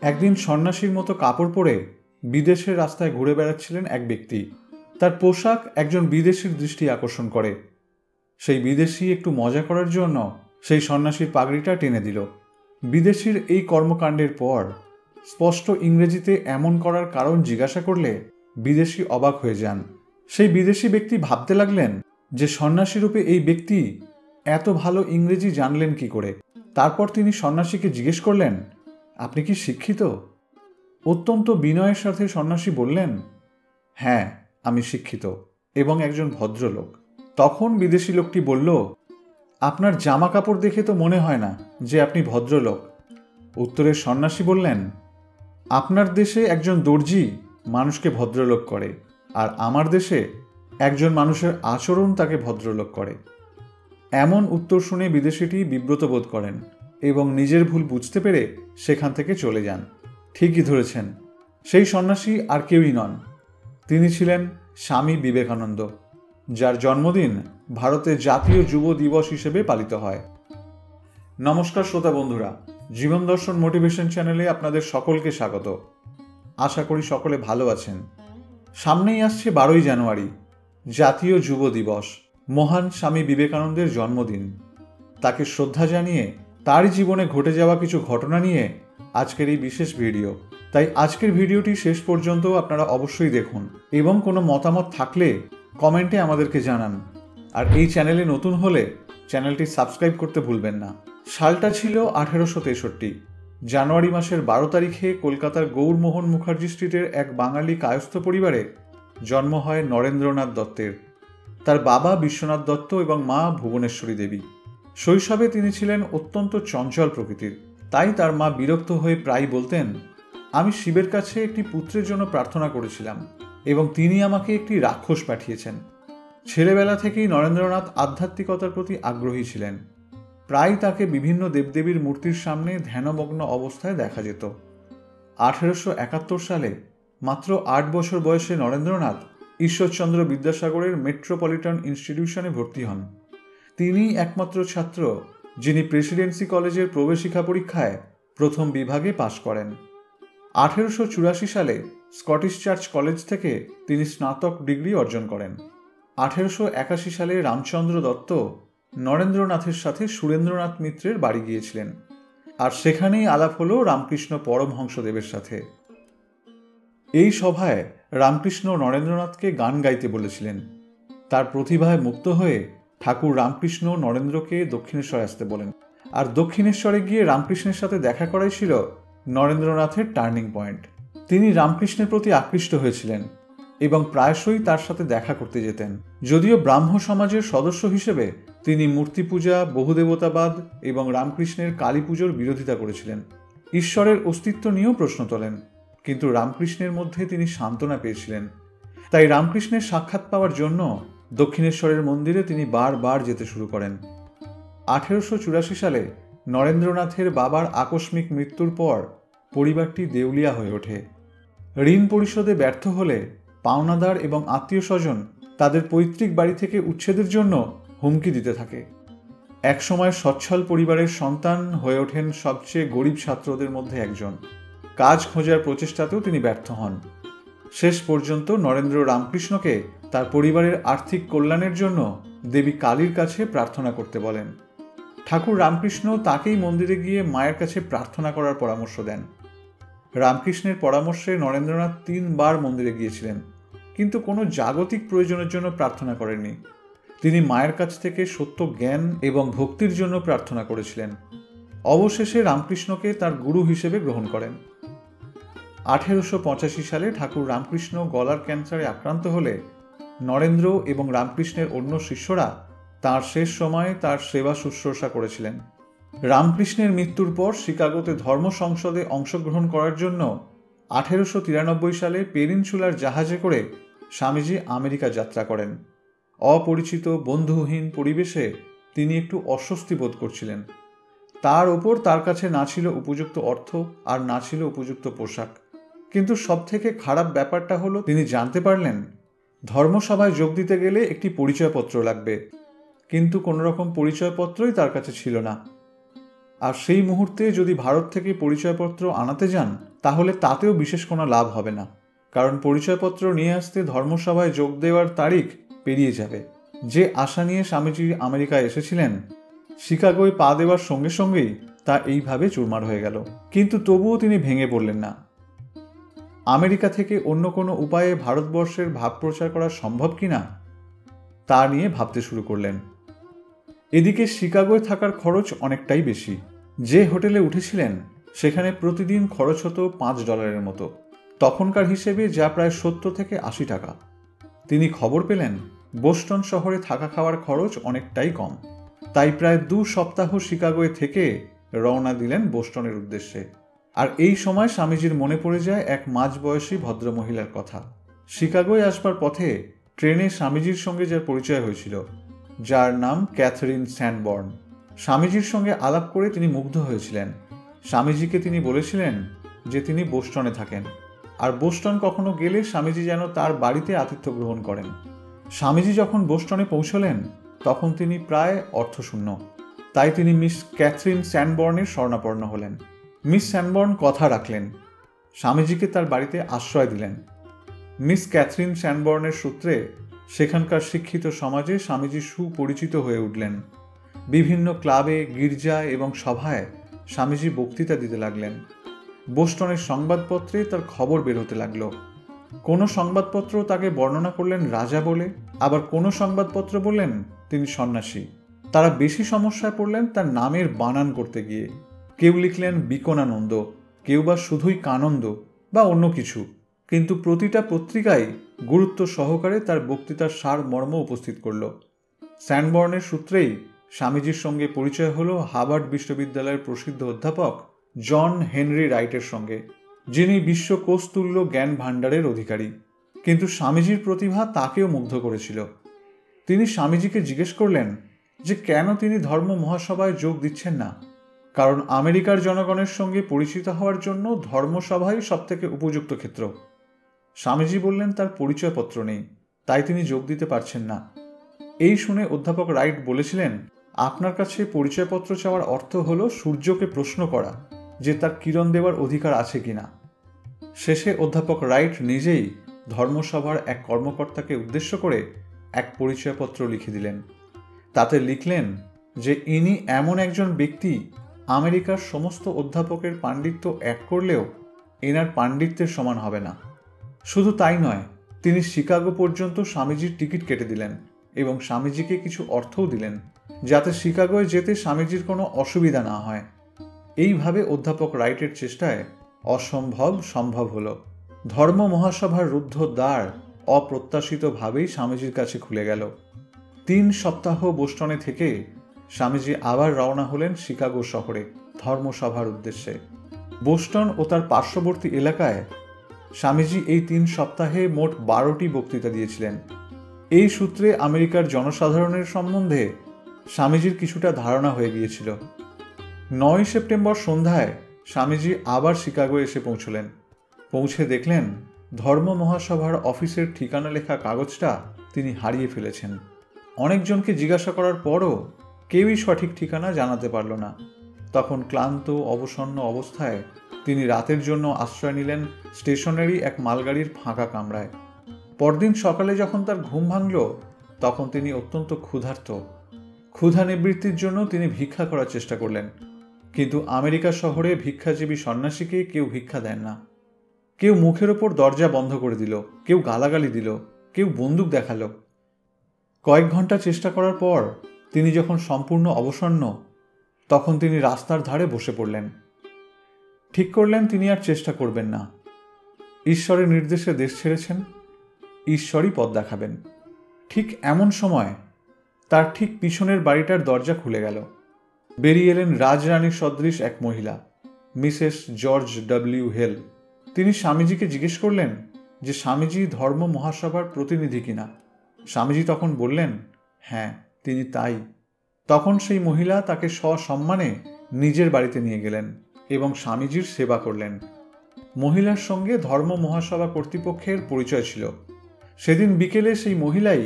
একদিন সন্ন্যাসীর মতো কাপড় পরে বিদেশের রাস্তায় ঘুরে বেড়াচ্ছিলেন এক ব্যক্তি। তার পোশাক একজন বিদেশির দৃষ্টি আকর্ষণ করে। সেই বিদেশি একটু মজা করার জন্য সেই সন্ন্যাসীর পাগড়িটা টেনে দিল। বিদেশির এই কর্মকাণ্ডের পর স্পষ্ট ইংরেজিতে এমন করার কারণ জিজ্ঞাসা করলে বিদেশি অবাক হয়ে যান। সেই বিদেশি ব্যক্তি ভাবতে লাগলেন যে সন্ন্যাসীরূপে এই ব্যক্তি এত ভালো ইংরেজি জানলেন কি করে। তারপর তিনি সন্ন্যাসীকে জিজ্ঞেস করলেন, আপনি কি শিক্ষিত? অত্যন্ত বিনয়ের সাথে সন্ন্যাসী বললেন, হ্যাঁ, আমি শিক্ষিত এবং একজন ভদ্রলোক। তখন বিদেশি লোকটি বলল, আপনার জামা কাপড় দেখে তো মনে হয় না যে আপনি ভদ্রলোক। উত্তরে সন্ন্যাসী বললেন, আপনার দেশে একজন দর্জি মানুষকে ভদ্রলোক করে, আর আমার দেশে একজন মানুষের আচরণ তাকে ভদ্রলোক করে। এমন উত্তর শুনে বিদেশিটি বিব্রত বোধ করেন এবং নিজের ভুল বুঝতে পেরে সেখান থেকে চলে যান। ঠিকই ধরেছেন, সেই সন্ন্যাসী আর কেউই নন, তিনি ছিলেন স্বামী বিবেকানন্দ, যার জন্মদিন ভারতের জাতীয় যুব দিবস হিসেবে পালিত হয়। নমস্কার শ্রোতা বন্ধুরা, জীবন দর্শন মোটিভেশন চ্যানেলে আপনাদের সকলকে স্বাগত। আশা করি সকলে ভালো আছেন। সামনেই আসছে 12ই জানুয়ারি, জাতীয় যুব দিবস, মহান স্বামী বিবেকানন্দের জন্মদিন। তাকে শ্রদ্ধা জানিয়ে তার জীবনে ঘটে যাওয়া কিছু ঘটনা নিয়ে আজকের এই বিশেষ ভিডিও। তাই আজকের ভিডিওটি শেষ পর্যন্ত আপনারা অবশ্যই দেখুন এবং কোনো মতামত থাকলে কমেন্টে আমাদেরকে জানান। আর এই চ্যানেলে নতুন হলে চ্যানেলটি সাবস্ক্রাইব করতে ভুলবেন না। সালটা ছিল 1863। জানুয়ারি মাসের 12 তারিখে কলকাতার গৌরমোহন মুখার্জি স্ট্রিটের এক বাঙালি কায়স্থ পরিবারে জন্ম হয় নরেন্দ্রনাথ দত্তের। তার বাবা বিশ্বনাথ দত্ত এবং মা ভুবনেশ্বরী দেবী। শৈশবে তিনি ছিলেন অত্যন্ত চঞ্চল প্রকৃতির। তাই তার মা বিরক্ত হয়ে প্রায় বলতেন, আমি শিবের কাছে একটি পুত্রের জন্য প্রার্থনা করেছিলাম এবং তিনি আমাকে একটি রাক্ষস পাঠিয়েছেন। ছেলেবেলা থেকেই নরেন্দ্রনাথ আধ্যাত্মিকতার প্রতি আগ্রহী ছিলেন। প্রায় তাকে বিভিন্ন দেবদেবীর মূর্তির সামনে ধ্যানমগ্ন অবস্থায় দেখা যেত। 1871 সালে মাত্র 8 বছর বয়সে নরেন্দ্রনাথ ঈশ্বরচন্দ্র বিদ্যাসাগরের মেট্রোপলিটন ইনস্টিটিউশনে ভর্তি হন। তিনি একমাত্র ছাত্র যিনি প্রেসিডেন্সি কলেজের প্রবেশিকা পরীক্ষায় প্রথম বিভাগে পাশ করেন। 1884 সালে স্কটিশ চার্চ কলেজ থেকে তিনি স্নাতক ডিগ্রি অর্জন করেন। 1881 সালে রামচন্দ্র দত্ত নরেন্দ্রনাথের সাথে সুরেন্দ্রনাথ মিত্রের বাড়ি গিয়েছিলেন, আর সেখানেই আলাপ হলো রামকৃষ্ণ পরমহংসদেবের সাথে। এই সভায় রামকৃষ্ণ নরেন্দ্রনাথকে গান গাইতে বলেছিলেন। তার প্রতিভায় মুগ্ধ হয়ে ঠাকুর রামকৃষ্ণ নরেন্দ্রকে দক্ষিণেশ্বরে আসতে বলেন, আর দক্ষিণেশ্বরে গিয়ে রামকৃষ্ণের সাথে দেখা করাই ছিল নরেন্দ্রনাথের টার্নিং পয়েন্ট। তিনি রামকৃষ্ণের প্রতি আকৃষ্ট হয়েছিলেন এবং প্রায়শই তার সাথে দেখা করতে যেতেন। যদিও ব্রাহ্ম সমাজের সদস্য হিসেবে তিনি মূর্তি পূজা, বহুদেবতাবাদ এবং রামকৃষ্ণের কালী পুজোর বিরোধিতা করেছিলেন। ঈশ্বরের অস্তিত্ব নিয়েও প্রশ্ন তোলেন, কিন্তু রামকৃষ্ণের মধ্যে তিনি সান্ত্বনা পেয়েছিলেন। তাই রামকৃষ্ণের সাক্ষাৎ পাওয়ার জন্য দক্ষিণেশ্বরের মন্দিরে তিনি বারবার যেতে শুরু করেন। 1884 সালে নরেন্দ্রনাথের বাবার আকস্মিক মৃত্যুর পর পরিবারটি দেউলিয়া হয়ে ওঠে। ঋণ পরিশোধে ব্যর্থ হলে পাওনাদার এবং আত্মীয় স্বজন তাদের পৈতৃক বাড়ি থেকে উচ্ছেদের জন্য হুমকি দিতে থাকে। একসময় সচ্ছল পরিবারের সন্তান হয়ে ওঠেন সবচেয়ে গরিব ছাত্রদের মধ্যে একজন। কাজ খোঁজার প্রচেষ্টাতেও তিনি ব্যর্থ হন। শেষ পর্যন্ত নরেন্দ্র রামকৃষ্ণকে তার পরিবারের আর্থিক কল্যাণের জন্য দেবী কালীর কাছে প্রার্থনা করতে বলেন। ঠাকুর রামকৃষ্ণ তাকেই মন্দিরে গিয়ে মায়ের কাছে প্রার্থনা করার পরামর্শ দেন। রামকৃষ্ণের পরামর্শে নরেন্দ্রনাথ 3 বার মন্দিরে গিয়েছিলেন, কিন্তু কোনো জাগতিক প্রয়োজনের জন্য প্রার্থনা করেননি। তিনি মায়ের কাছ থেকে সত্য জ্ঞান এবং ভক্তির জন্য প্রার্থনা করেছিলেন। অবশেষে রামকৃষ্ণকে তার গুরু হিসেবে গ্রহণ করেন। 1885 সালে ঠাকুর রামকৃষ্ণ গলার ক্যান্সারে আক্রান্ত হলে নরেন্দ্র এবং রামকৃষ্ণের অন্য শিষ্যরা তাঁর শেষ সময়ে তার সেবা শুশ্রূষা করেছিলেন। রামকৃষ্ণের মৃত্যুর পর শিকাগোতে ধর্ম সংসদে অংশগ্রহণ করার জন্য 1893 সালে পেনিনসুলার জাহাজে করে স্বামীজি আমেরিকা যাত্রা করেন। অপরিচিত বন্ধুহীন পরিবেশে তিনি একটু অস্বস্তি বোধ করছিলেন। তার ওপর তার কাছে না ছিল উপযুক্ত অর্থ আর না ছিল উপযুক্ত পোশাক। কিন্তু সবথেকে খারাপ ব্যাপারটা হলো তিনি জানতে পারলেন ধর্মসভায় যোগ দিতে গেলে একটি পরিচয়পত্র লাগবে, কিন্তু কোনো রকম পরিচয়পত্রই তার কাছে ছিল না। আর সেই মুহূর্তে যদি ভারত থেকে পরিচয়পত্র আনাতে যান তাহলে তাতেও বিশেষ কোনো লাভ হবে না, কারণ পরিচয়পত্র নিয়ে আসতে ধর্মসভায় যোগ দেওয়ার তারিখ পেরিয়ে যাবে। যে আশা নিয়ে স্বামীজি আমেরিকায় এসেছিলেন, শিকাগোয় পা দেওয়ার সঙ্গে সঙ্গেই তা এইভাবে চুরমার হয়ে গেল। কিন্তু তবুও তিনি ভেঙে পড়লেন না। আমেরিকা থেকে অন্য কোনো উপায়ে ভারতবর্ষের ভাব প্রচার করা সম্ভব কিনা তা নিয়ে ভাবতে শুরু করলেন। এদিকে শিকাগোয় থাকার খরচ অনেকটাই বেশি। যে হোটেলে উঠেছিলেন সেখানে প্রতিদিন খরচ হতো $5 মতো, তখনকার হিসেবে যা প্রায় 70 থেকে 80 টাকা। তিনি খবর পেলেন বোস্টন শহরে থাকা খাওয়ার খরচ অনেকটাই কম, তাই প্রায় 2 সপ্তাহ শিকাগোয় থেকে রওনা দিলেন বোস্টনের উদ্দেশ্যে। আর এই সময় স্বামীজির মনে পড়ে যায় এক মাঝবয়সী ভদ্রমহিলার কথা। শিকাগোয় আসবার পথে ট্রেনে স্বামীজির সঙ্গে যার পরিচয় হয়েছিল, যার নাম ক্যাথরিন স্যানবর্ন। স্বামীজির সঙ্গে আলাপ করে তিনি মুগ্ধ হয়েছিলেন। স্বামীজিকে তিনি বলেছিলেন যে তিনি বোস্টনে থাকেন, আর বোস্টন কখনো গেলে স্বামীজি যেন তার বাড়িতে আতিথ্য গ্রহণ করেন। স্বামীজি যখন বোস্টনে পৌঁছলেন তখন তিনি প্রায় অর্থশূন্য, তাই তিনি মিস ক্যাথরিন স্যানবর্নের শরণাপন্ন হলেন। মিস স্যানবর্ন কথা রাখলেন, স্বামীজিকে তার বাড়িতে আশ্রয় দিলেন। মিস ক্যাথরিন স্যানবর্নের সূত্রে সেখানকার শিক্ষিত সমাজে স্বামীজি সুপরিচিত হয়ে উঠলেন। বিভিন্ন ক্লাবে, গির্জা এবং সভায় স্বামীজি বক্তৃতা দিতে লাগলেন। বোস্টনের সংবাদপত্রে তার খবর বের হতে লাগলো। কোনো সংবাদপত্র তাকে বর্ণনা করলেন রাজা বলে, আবার কোনো সংবাদপত্র বললেন তিনি সন্ন্যাসী। তারা বেশি সমস্যায় পড়লেন তার নামের বানান করতে গিয়ে। কেউ লিখলেন বিকনানন্দ, কেউ বা শুধুই কানন্দ বা অন্য কিছু, কিন্তু প্রতিটা পত্রিকায় গুরুত্ব সহকারে তার বক্তৃতার সার মর্ম উপস্থিত করল। স্যানবর্নের সূত্রেই স্বামীজির সঙ্গে পরিচয় হলো হার্ভার্ড বিশ্ববিদ্যালয়ের প্রসিদ্ধ অধ্যাপক জন হেনরি রাইটের সঙ্গে, যিনি বিশ্বকোষতুল্য জ্ঞান ভাণ্ডারের অধিকারী। কিন্তু স্বামীজির প্রতিভা তাকেও মুগ্ধ করেছিল। তিনি স্বামীজিকে জিজ্ঞেস করলেন যে কেন তিনি ধর্ম মহাসভায় যোগ দিচ্ছেন না, কারণ আমেরিকার জনগণের সঙ্গে পরিচিত হওয়ার জন্য ধর্মসভাই সবথেকে উপযুক্ত ক্ষেত্র। স্বামীজি বললেন তার পরিচয়পত্র নেই, তাই তিনি যোগ দিতে পারছেন না। এই শুনে অধ্যাপক রাইট বলেছিলেন, আপনার কাছে পরিচয়পত্র চাওয়ার অর্থ হলো সূর্যকে প্রশ্ন করা যে তার কিরণ দেওয়ার অধিকার আছে কিনা। শেষে অধ্যাপক রাইট নিজেই ধর্মসভার এক কর্মকর্তাকে উদ্দেশ্য করে এক পরিচয়পত্র লিখে দিলেন। তাতে লিখলেন যে ইনি এমন একজন ব্যক্তি, আমেরিকার সমস্ত অধ্যাপকের পাণ্ডিত্য এক করলেও এনার পাণ্ডিত্যের সমান হবে না। শুধু তাই নয়, তিনি শিকাগো পর্যন্ত স্বামীজির টিকিট কেটে দিলেন এবং স্বামীজিকে কিছু অর্থও দিলেন, যাতে শিকাগোয় যেতে স্বামীজির কোনো অসুবিধা না হয়। এইভাবে অধ্যাপক রাইটের চেষ্টায় অসম্ভব সম্ভব হলো। ধর্ম মহাসভার রুদ্ধ দ্বার অপ্রত্যাশিতভাবেই স্বামীজির কাছে খুলে গেল। 3 সপ্তাহ বোস্টনে থেকে স্বামীজি আবার রওনা হলেন শিকাগো শহরে ধর্মসভার উদ্দেশ্যে। বোস্টন ও তার পার্শ্ববর্তী এলাকায় স্বামীজি এই 3 সপ্তাহে মোট 12টি বক্তৃতা দিয়েছিলেন। এই সূত্রে আমেরিকার জনসাধারণের সম্বন্ধে স্বামীজির কিছুটা ধারণা হয়ে গিয়েছিল। 9 সেপ্টেম্বর সন্ধ্যায় স্বামীজি আবার শিকাগো এসে পৌঁছলেন। পৌঁছে দেখলেন ধর্ম মহাসভার অফিসের ঠিকানা লেখা কাগজটা তিনি হারিয়ে ফেলেছেন। অনেকজনকে জিজ্ঞাসা করার পরও কেউই সঠিক ঠিকানা জানাতে পারল না। তখন ক্লান্ত অবসন্ন অবস্থায় তিনি রাতের জন্য আশ্রয় নিলেন স্টেশনেরই এক মালগাড়ির ফাঁকা কামরায়। পরদিন সকালে যখন তার ঘুম ভাঙল তখন তিনি অত্যন্ত ক্ষুধার্ত। ক্ষুধা নিবৃত্তির জন্য তিনি ভিক্ষা করার চেষ্টা করলেন, কিন্তু আমেরিকা শহরে ভিক্ষাজীবী সন্ন্যাসীকে কেউ ভিক্ষা দেন না। কেউ মুখের ওপর দরজা বন্ধ করে দিল, কেউ গালাগালি দিল, কেউ বন্দুক দেখালো। কয়েক ঘন্টা চেষ্টা করার পর তিনি যখন সম্পূর্ণ অবসন্ন, তখন তিনি রাস্তার ধারে বসে পড়লেন। ঠিক করলেন তিনি আর চেষ্টা করবেন না। ঈশ্বরের নির্দেশে দেশ ছেড়েছেন, ঈশ্বরই পথ দেখাবেন। ঠিক এমন সময় তার ঠিক পিছনের বাড়িটার দরজা খুলে গেল। বেরিয়ে এলেন রাজরানীর সদৃশ এক মহিলা, মিসেস জর্জ ডব্লিউ হেল। তিনি স্বামীজিকে জিজ্ঞেস করলেন যে স্বামীজি ধর্ম মহাসভার প্রতিনিধি কিনা। স্বামীজি তখন বললেন, হ্যাঁ, তিনি তাই। তখন সেই মহিলা তাকে সসম্মানে নিজের বাড়িতে নিয়ে গেলেন এবং স্বামীজির সেবা করলেন। মহিলার সঙ্গে ধর্ম মহাসভা কর্তৃপক্ষের পরিচয় ছিল। সেদিন বিকেলে সেই মহিলাই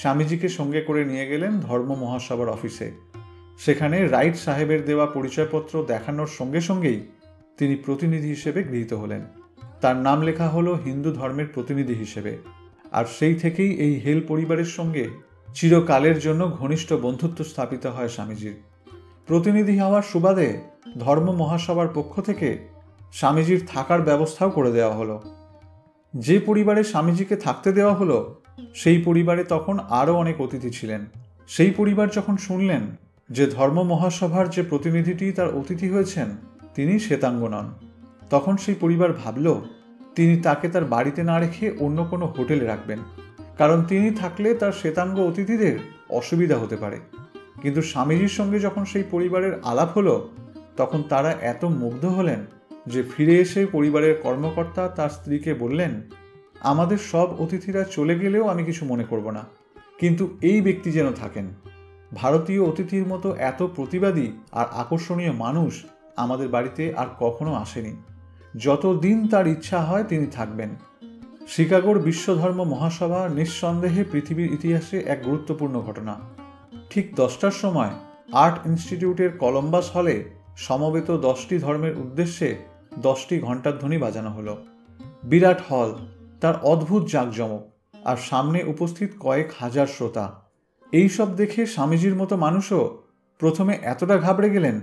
স্বামীজিকে সঙ্গে করে নিয়ে গেলেন ধর্ম মহাসভার অফিসে। সেখানে রাইট সাহেবের দেওয়া পরিচয়পত্র দেখানোর সঙ্গে সঙ্গেই তিনি প্রতিনিধি হিসেবে গৃহীত হলেন। তার নাম লেখা হলো হিন্দু ধর্মের প্রতিনিধি হিসেবে। আর সেই থেকেই এই হেল পরিবারের সঙ্গে চিরকালের জন্য ঘনিষ্ঠ বন্ধুত্ব স্থাপিত হয় স্বামীজির। প্রতিনিধি হওয়ার সুবাদে ধর্ম মহাসভার পক্ষ থেকে স্বামীজির থাকার ব্যবস্থাও করে দেওয়া হলো। যে পরিবারে স্বামীজিকে থাকতে দেওয়া হলো সেই পরিবারে তখন আরও অনেক অতিথি ছিলেন। সেই পরিবার যখন শুনলেন যে ধর্ম মহাসভার যে প্রতিনিধিটি তার অতিথি হয়েছেন তিনি শ্বেতাঙ্গ নন, তখন সেই পরিবার ভাবল তিনি তাকে তার বাড়িতে না রেখে অন্য কোনো হোটেলে রাখবেন, কারণ তিনি থাকলে তার শ্বেতাঙ্গ অতিথিদের অসুবিধা হতে পারে। কিন্তু স্বামীজির সঙ্গে যখন সেই পরিবারের আলাপ হলো তখন তারা এত মুগ্ধ হলেন যে ফিরে এসে পরিবারের কর্মকর্তা তার স্ত্রীকে বললেন, আমাদের সব অতিথিরা চলে গেলেও আমি কিছু মনে করব না, কিন্তু এই ব্যক্তি যেন থাকেন। ভারতীয় অতিথির মতো এত প্রতিবাদী আর আকর্ষণীয় মানুষ আমাদের বাড়িতে আর কখনো আসেনি। যতদিন তার ইচ্ছা হয় তিনি থাকবেন। শিকাগোর বিশ্বধর্ম মহাসভা নিঃসন্দেহে পৃথিবীর ইতিহাসে এক গুরুত্বপূর্ণ ঘটনা। ঠিক 10টার সময় আর্ট ইনস্টিটিউটের কলম্বাস হলে সমবেত 10টি ধর্মের উদ্দেশ্যে 10টি ঘণ্টার ধ্বনি বাজানো হলো। বিরাট হল, তার অদ্ভুত জাঁকজমক, আর সামনে উপস্থিত কয়েক হাজার শ্রোতা। এইসব দেখে স্বামীজির মতো মানুষও প্রথমে এতটা ঘাবড়ে গেলেন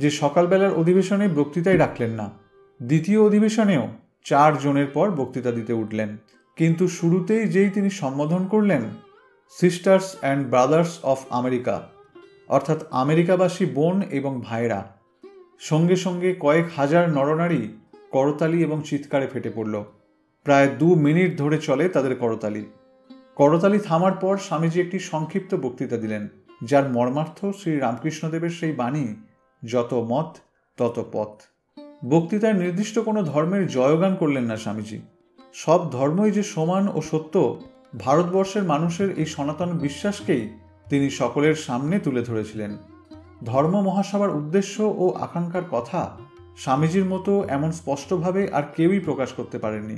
যে সকালবেলার অধিবেশনে বক্তৃতাই রাখলেন না। দ্বিতীয় অধিবেশনেও 4 জনের পর বক্তৃতা দিতে উঠলেন। কিন্তু শুরুতেই যেই তিনি সম্বোধন করলেন sisters and brothers of America, অর্থাৎ আমেরিকাবাসী বোন এবং ভাইরা, সঙ্গে সঙ্গে কয়েক হাজার নরনারী করতালি এবং চিৎকারে ফেটে পড়ল। প্রায় 2 মিনিট ধরে চলে তাদের করতালি। করতালি থামার পর স্বামীজি একটি সংক্ষিপ্ত বক্তৃতা দিলেন, যার মর্মার্থ শ্রী রামকৃষ্ণদেবের সেই বাণী, যত মত তত পথ। বক্তৃতায় নির্দিষ্ট কোনো ধর্মের জয়গান করলেন না স্বামীজি। সব ধর্মই যে সমান ও সত্য, ভারতবর্ষের মানুষের এই সনাতন বিশ্বাসকেই তিনি সকলের সামনে তুলে ধরেছিলেন। ধর্ম মহাসভার উদ্দেশ্য ও আকাঙ্ক্ষার কথা স্বামীজির মতো এমন স্পষ্টভাবে আর কেউই প্রকাশ করতে পারেননি।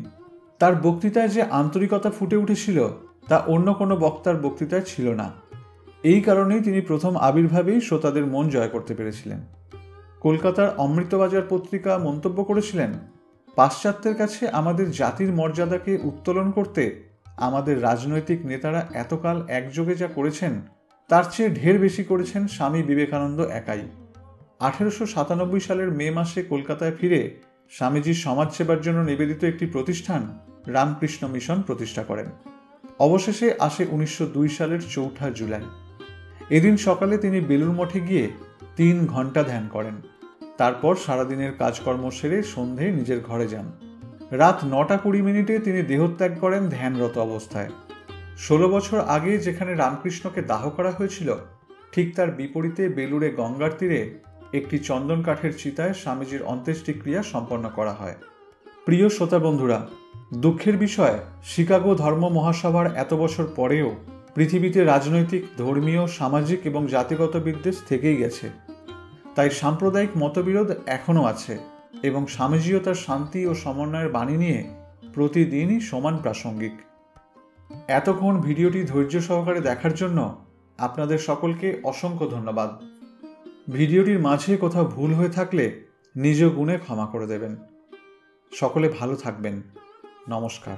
তার বক্তৃতায় যে আন্তরিকতা ফুটে উঠেছিল তা অন্য কোনো বক্তার বক্তৃতায় ছিল না। এই কারণেই তিনি প্রথম আবির্ভাবেই শ্রোতাদের মন জয় করতে পেরেছিলেন। কলকাতার অমৃতবাজার পত্রিকা মন্তব্য করেছিলেন, পাশ্চাত্যের কাছে আমাদের জাতির মর্যাদাকে উত্তোলন করতে আমাদের রাজনৈতিক নেতারা এতকাল একযোগে যা করেছেন তার চেয়ে ঢের বেশি করেছেন স্বামী বিবেকানন্দ একাই। 1897 সালের মে মাসে কলকাতায় ফিরে স্বামীজির সমাজসেবার জন্য নিবেদিত একটি প্রতিষ্ঠান রামকৃষ্ণ মিশন প্রতিষ্ঠা করেন। অবশেষে আসে 1902 সালের 4 জুলাই। এদিন সকালে তিনি বেলুড় মঠে গিয়ে 3 ঘন্টা ধ্যান করেন। তারপর সারাদিনের কাজকর্ম সেরে সন্ধে নিজের ঘরে যান। রাত 9:20 তিনি দেহত্যাগ করেন ধ্যানরত অবস্থায়। 16 বছর আগে যেখানে রামকৃষ্ণকে দাহ করা হয়েছিল ঠিক তার বিপরীতে বেলুড়ে গঙ্গার তীরে একটি চন্দন কাঠের চিতায় স্বামীজির অন্ত্যেষ্টিক্রিয়া সম্পন্ন করা হয়। প্রিয় শ্রোতা বন্ধুরা, দুঃখের বিষয় শিকাগো ধর্ম মহাসভার এত বছর পরেও পৃথিবীতে রাজনৈতিক, ধর্মীয়, সামাজিক এবং জাতিগত বিদ্বেষ থেকেই গেছে। তাই সাম্প্রদায়িক মতবিরোধ এখনও আছে এবং স্বামীজিও তার শান্তি ও সমন্বয়ের বাণী নিয়ে প্রতিদিনই সমান প্রাসঙ্গিক। এতক্ষণ ভিডিওটি ধৈর্য সহকারে দেখার জন্য আপনাদের সকলকে অসংখ্য ধন্যবাদ। ভিডিওটির মাঝে কোথাও ভুল হয়ে থাকলে নিজ গুণে ক্ষমা করে দেবেন। সকলে ভালো থাকবেন। নমস্কার।